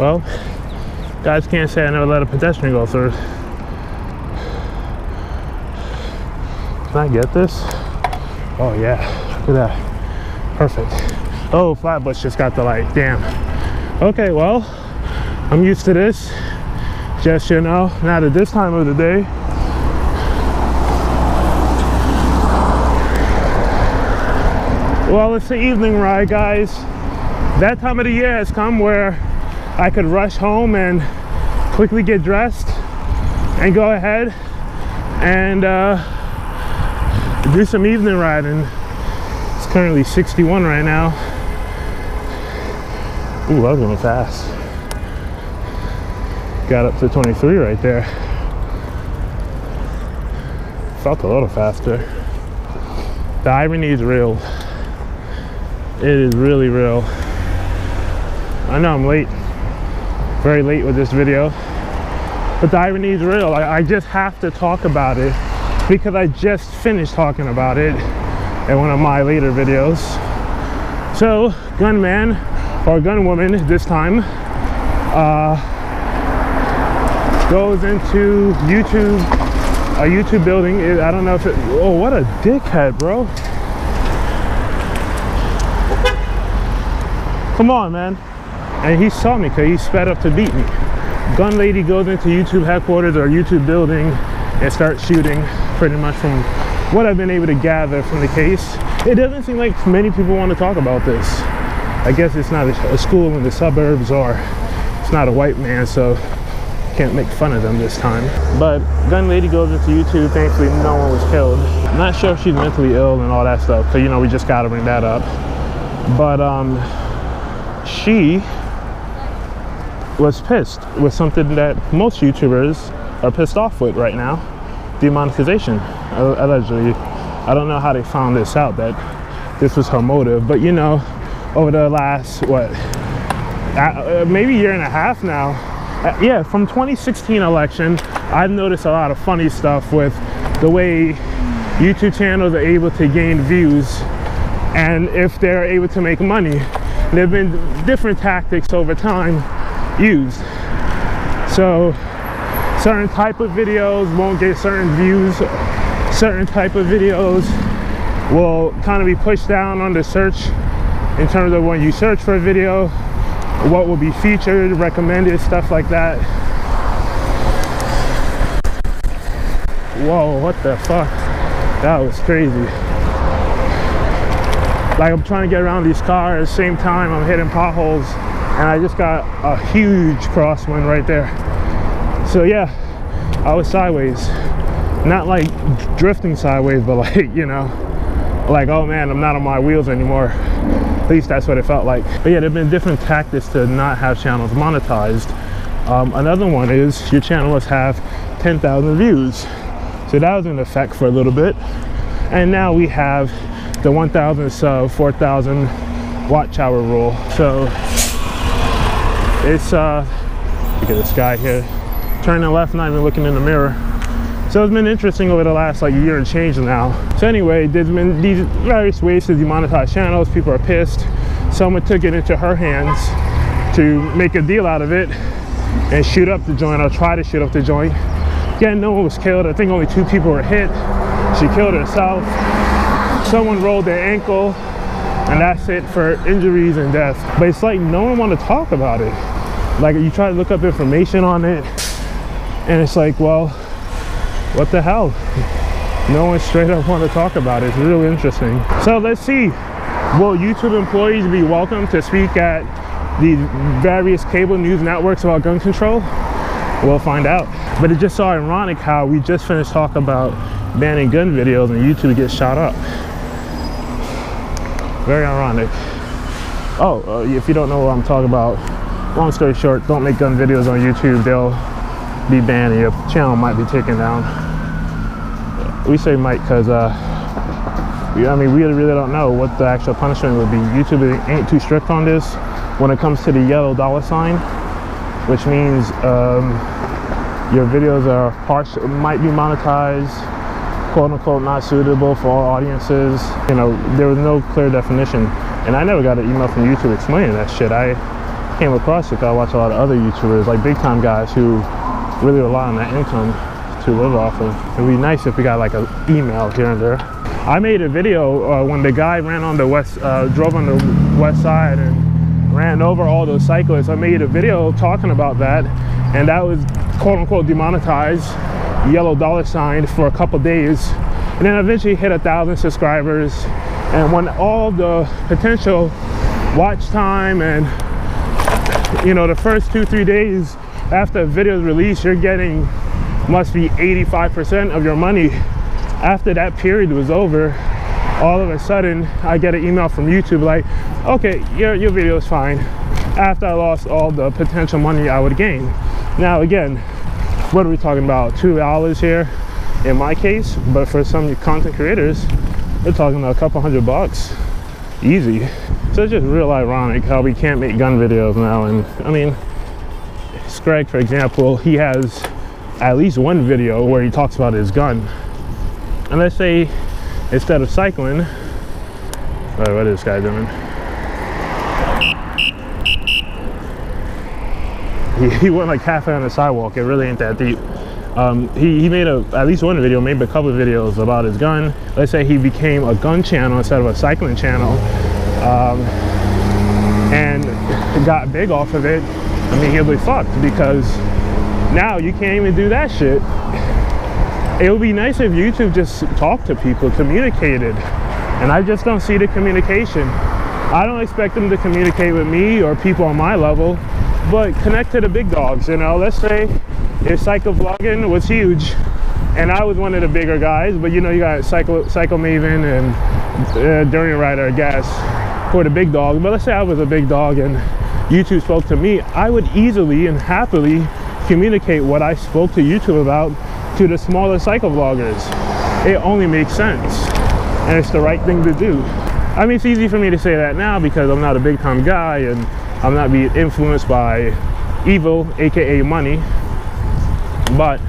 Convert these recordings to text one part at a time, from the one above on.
Well, guys can't say I never let a pedestrian go through. Can I get this? Oh yeah, look at that. Perfect. Oh, Flatbush just got the light, damn. Okay, well, I'm used to this. Just, you know, not at this time of the day. Well, it's the evening ride, guys. That time of the year has come where I could rush home and quickly get dressed and go ahead and do some evening riding. It's currently 61 right now. Ooh, I was going fast. Got up to 23 right there. Felt a little faster. The irony is real. It is really real. I know I'm late, very late with this video, but the irony is real. I just have to talk about it because I just finished talking about it in one of my later videos. So, gunman, or gunwoman this time, goes into a YouTube building. I don't know if it, oh, what a dickhead, bro. Come on, man. And he saw me because he sped up to beat me. Gun lady goes into YouTube headquarters or YouTube building and starts shooting, pretty much from what I've been able to gather from the case. It doesn't seem like many people want to talk about this. I guess it's not a school in the suburbs, or it's not a white man, so can't make fun of them this time. But gun lady goes into YouTube. Thankfully no one was killed. I'm not sure if she's mentally ill and all that stuff, so you know, we just gotta bring that up. But she was pissed with something that most YouTubers are pissed off with right now: demonetization, allegedly. I don't know how they found this out, that this was her motive, but you know, over the last, what, maybe year and a half now, yeah, from 2016 election, I've noticed a lot of funny stuff with the way YouTube channels are able to gain views, and if they're able to make money. There have been different tactics over time used. So certain type of videos won't get certain views. Certain type of videos will kind of be pushed down on the search in terms of when you search for a video, what will be featured, recommended, stuff like that. Whoa, what the fuck? That was crazy. Like, I'm trying to get around these cars, at the same time I'm hitting potholes, and I just got a huge crosswind right there. So yeah, I was sideways. Not like drifting sideways, but like, you know, like, oh man, I'm not on my wheels anymore. At least that's what it felt like. But yeah, there have been different tactics to not have channels monetized. Another one is your channel must have 10,000 views. So that was in effect for a little bit. And now we have the 1,000 sub, 4,000 watch hour rule. So it's, look at this guy here, turning left, not even looking in the mirror. So it's been interesting over the last like year and change now. So anyway, there's been these various ways to demonetize channels. People are pissed. Someone took it into her hands to make a deal out of it and shoot up the joint, or try to shoot up the joint. Again, no one was killed. I think only 2 people were hit. She killed herself. Someone rolled their ankle, and that's it for injuries and death. But it's like no one want to talk about it. Like, you try to look up information on it, and it's like, well, what the hell? No one straight up want to talk about it. It's really interesting. So let's see, will YouTube employees be welcome to speak at the various cable news networks about gun control? We'll find out. But it's just so ironic how we just finished talking about banning gun videos and YouTube gets shot up. Very ironic. Oh, if you don't know what I'm talking about, long story short, don't make gun videos on YouTube. They'll be banned and your channel might be taken down. We say might because I mean, we really don't know what the actual punishment would be. YouTube ain't too strict on this when it comes to the yellow $sign, which means your videos are might be monetized, quote unquote, not suitable for all audiences. You know, there was no clear definition, and I never got an email from YouTube explaining that shit. I came across it because I watch a lot of other YouTubers, like big time guys who really rely on that income to live off of. It'd be nice if we got like an email here and there. I made a video when the guy ran on the drove on the west side and ran over all those cyclists. I made a video talking about that, and that was quote unquote demonetized, yellow $ for a couple days, and then eventually hit 1,000 subscribers. And when all the potential watch time and, you know, the first 2-3 days after a video is released, you're getting must be 85% of your money. After that period was over, all of a sudden I get an email from YouTube like, okay, your video is fine, after I lost all the potential money I would gain. Now again, what are we talking about, $2 here in my case, but for some content creators we're talking about a couple $100 easy. So it's just real ironic how we can't make gun videos now. And I mean, Scrag, for example, he has at least one video where he talks about his gun. And let's say instead of cycling, what is this guy doing? He went like halfway on the sidewalk. It really ain't that deep. He made at least one video, maybe a couple of videos about his gun. Let's say he became a gun channel instead of a cycling channel, and got big off of it. I mean, he'll be fucked, because now you can't even do that shit. It would be nice if YouTube just talked to people, communicated, and I just don't see the communication. I don't expect them to communicate with me or people on my level, but connect to the big dogs. You know, let's say if cycle vlogging was huge and I was one of the bigger guys, but you know, you got cycle maven and Durian rider, I guess, for the big dog. But let's say I was a big dog and YouTube spoke to me, I would easily and happily communicate what I spoke to YouTube about to the smaller cycle vloggers. It only makes sense, and it's the right thing to do. I mean, it's easy for me to say that now because I'm not a big time guy and I'm not being influenced by evil, aka money. But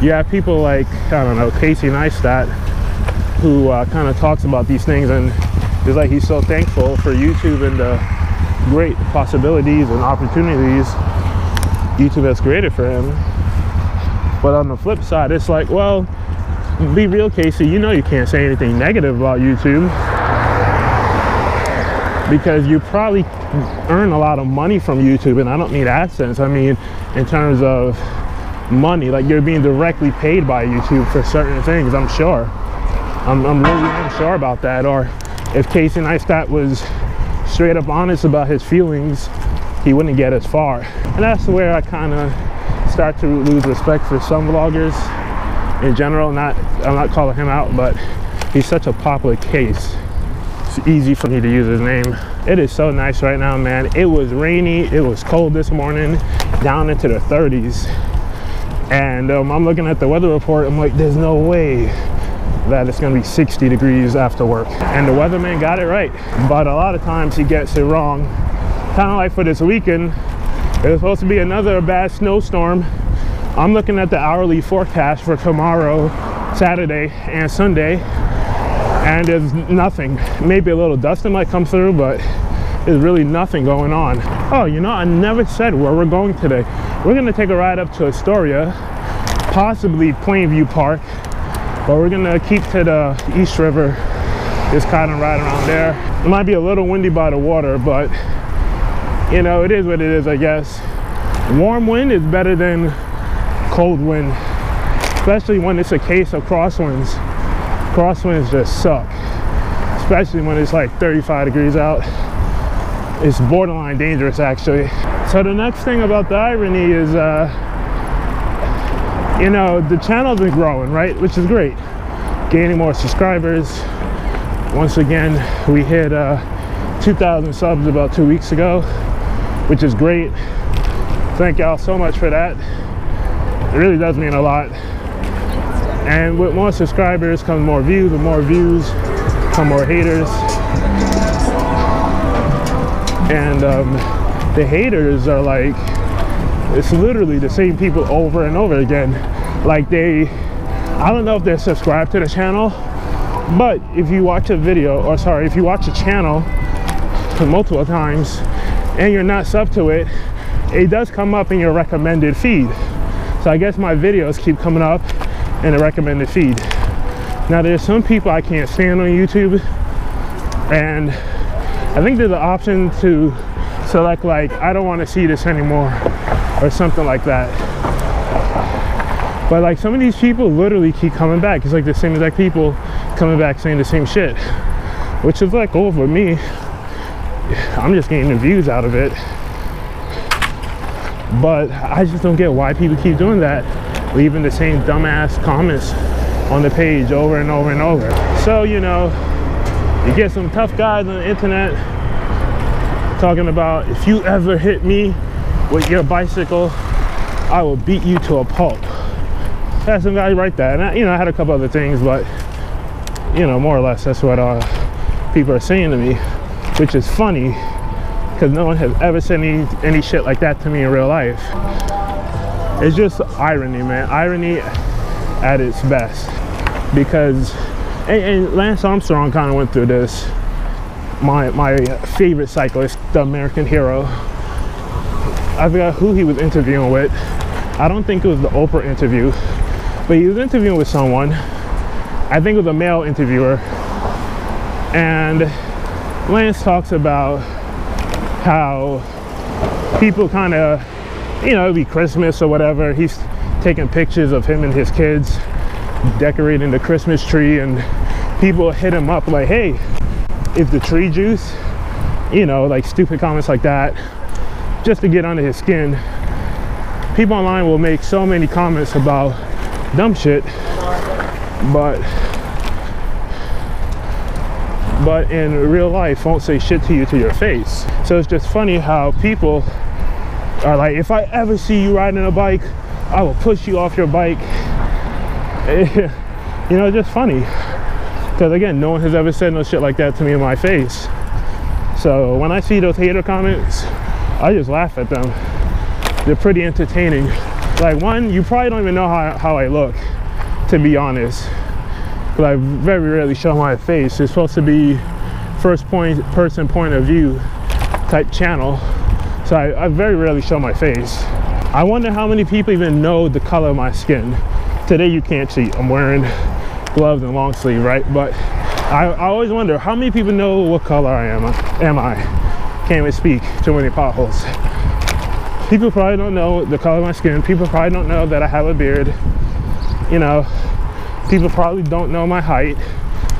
you have people like, I don't know, Casey Neistat, who kind of talks about these things, and it's like he's so thankful for YouTube and the great possibilities and opportunities YouTube has created for him. But on the flip side, it's like, well, be real, Casey, you know you can't say anything negative about YouTube, because you probably earn a lot of money from YouTube, and I don't mean AdSense, I mean in terms of money, like you're being directly paid by YouTube for certain things, I'm sure. I'm really unsure about that. Or if Casey Neistat was straight up honest about his feelings, he wouldn't get as far. And that's where I kind of start to lose respect for some vloggers in general. I'm not calling him out, but he's such a popular case. It's easy for me to use his name. It is so nice right now, man. It was rainy, it was cold this morning, down into the 30s. And I'm looking at the weather report, I'm like, there's no way that it's gonna be 60 degrees after work. And the weatherman got it right, but a lot of times he gets it wrong. Kind of like for this weekend, it was supposed to be another bad snowstorm. I'm looking at the hourly forecast for tomorrow, Saturday and Sunday, and there's nothing. Maybe a little dust might come through, but there's really nothing going on. Oh, you know, I never said where we're going today. We're gonna take a ride up to Astoria, possibly Plainview Park, but we're gonna keep to the East River, just kind of ride around there. It might be a little windy by the water, but you know, it is what it is, I guess. Warm wind is better than cold wind, especially when it's a case of crosswinds. Crosswinds just suck, especially when it's like 35 degrees out. It's borderline dangerous, actually. So the next thing about the irony is, you know, the channel's been growing, right? Which is great. Gaining more subscribers. Once again, we hit 2,000 subs about 2 weeks ago, which is great. Thank y'all so much for that. It really does mean a lot. And with more subscribers comes more views, with more views come more haters. And the haters are like, it's literally the same people over and over again. Like I don't know if they're subscribed to the channel, but if you watch a video, or sorry, if you watch a channel multiple times and you're not sub to it, it does come up in your recommended feed. So I guess my videos keep coming up in the recommended feed. Now there's some people I can't stand on YouTube, and I think there's an option to select like, I don't want to see this anymore, or something like that. But like some of these people literally keep coming back. It's like the same exact people coming back saying the same shit, which is like over me. I'm just getting the views out of it. But I just don't get why people keep doing that, leaving the same dumbass comments on the page over and over and over. So, you know, you get some tough guys on the internet talking about, if you ever hit me with your bicycle, I will beat you to a pulp. I had some guys write that, and I had a couple other things, but you know, more or less that's what people are saying to me, which is funny because no one has ever said any shit like that to me in real life. It's just irony, man. Irony at its best. Because and Lance Armstrong kind of went through this. My favorite cyclist, the American hero, I forgot who he was interviewing with. I don't think it was the Oprah interview, but he was interviewing with someone. I think it was a male interviewer, and Lance talks about how people kind of, you know, it'd be Christmas or whatever, he's taking pictures of him and his kids decorating the Christmas tree, and people hit him up like, hey, is the tree juice? You know, like stupid comments like that, just to get under his skin. People online will make so many comments about dumb shit, but in real life won't say shit to you to your face. So it's just funny how people are like, if I ever see you riding a bike, I will push you off your bike. You know, just funny. Because again, no one has ever said no shit like that to me in my face. So when I see those hater comments, I just laugh at them. They're pretty entertaining. Like, one, you probably don't even know how I look, to be honest. But I very rarely show my face. It's supposed to be first person point of view type channel. So I very rarely show my face. I wonder how many people even know the color of my skin. Today you can't see, I'm wearing gloves and long sleeve, right? But I always wonder how many people know what color I am. Can't even speak, too many potholes. People probably don't know the color of my skin. People probably don't know that I have a beard. You know, people probably don't know my height.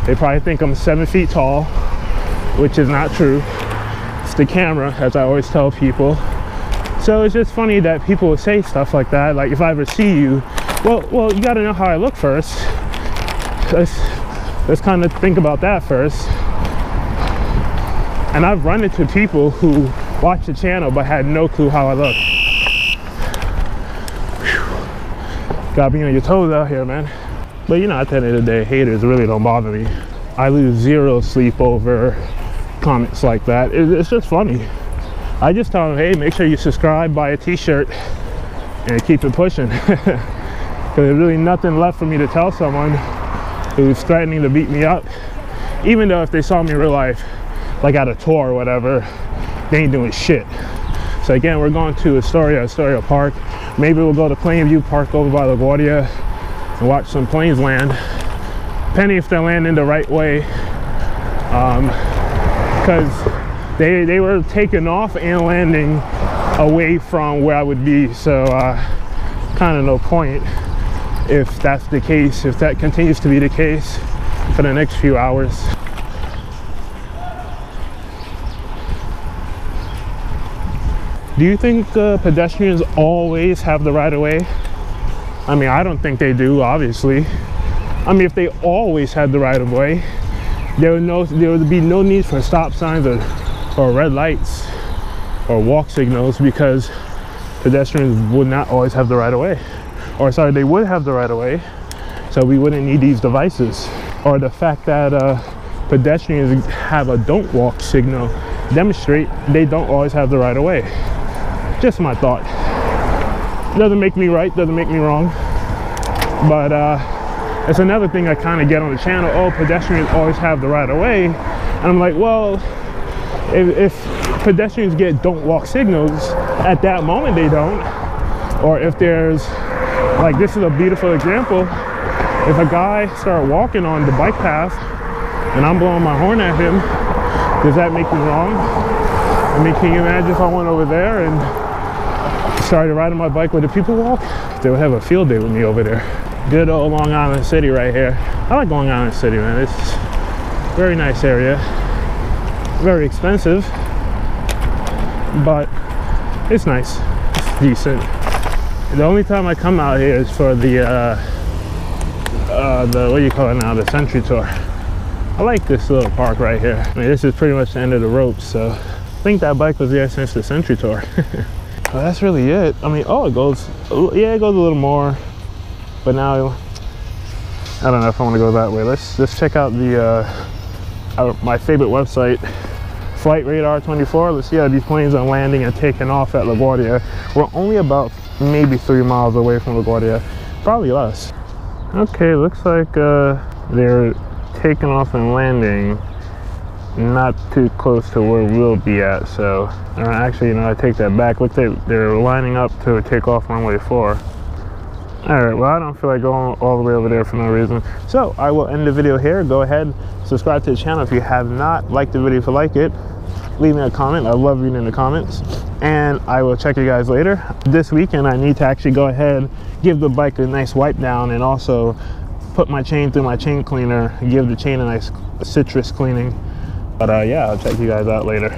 They probably think I'm 7 feet tall, which is not true. It's the camera, as I always tell people. So it's just funny that people will say stuff like that. Like, if I ever see you, well, you gotta know how I look first. Let's kind of think about that first. And I've run into people who watch the channel but had no clue how I look. Whew. Gotta be on your toes out here, man. But you know, at the end of the day, haters really don't bother me. I lose zero sleep over comments like that. It's just funny. I just tell them, hey, make sure you subscribe, buy a t-shirt, and keep it pushing. Because there's really nothing left for me to tell someone who's threatening to beat me up. Even though if they saw me in real life, like at a tour or whatever, they ain't doing shit. So again, we're going to Astoria Park. Maybe we'll go to Plainview Park over by LaGuardia and watch some planes land. Depending if they're landing the right way. Because they were taking off and landing away from where I would be. So kind of no point if that's the case, if that continues to be the case for the next few hours. Do you think pedestrians always have the right of way? I mean, I don't think they do, obviously. I mean, if they always had the right of way, there would be no need for stop signs or red lights or walk signals, because pedestrians would not always have the right of way. Or sorry, they would have the right of way, so we wouldn't need these devices. Or the fact that pedestrians have a don't walk signal demonstrate they don't always have the right of way. Just my thought. Doesn't make me right, doesn't make me wrong, but it's another thing I kind of get on the channel. Oh, pedestrians always have the right of way, and I'm like, well, if pedestrians get don't walk signals, at that moment they don't. Or if there's, like this is a beautiful example, if a guy start walking on the bike path and I'm blowing my horn at him, does that make me wrong? I mean, can you imagine if I went over there and started riding my bike where the people walk? They would have a field day with me over there. Good old Long Island City right here. I like Long Island City, man. It's a very nice area. Very expensive, but it's nice. It's decent. The only time I come out here is for the what do you call it now, the Century Tour. I like this little park right here. I mean, this is pretty much the end of the rope, so I think that bike was there since the Century Tour. Well, that's really it. I mean, oh, it goes, yeah, it goes a little more, but now I don't know if I want to go that way. Let's check out the my favorite website, Flight Radar 24. Let's see how these planes are landing and taking off at LaGuardia. We're only about maybe 3 miles away from LaGuardia, probably less. Okay, looks like they're taking off and landing not too close to where we'll be at. So actually, you know, I take that back. Look, they're lining up to take off runway 4. All right, well, I don't feel like going all the way over there for no reason. So I will end the video here. Go ahead, subscribe to the channel if you have not. Like the video if you like it. Leave me a comment. I love reading the comments. And I will check you guys later. This weekend, I need to actually go ahead, give the bike a nice wipe down, and also put my chain through my chain cleaner, give the chain a nice citrus cleaning. But yeah, I'll check you guys out later.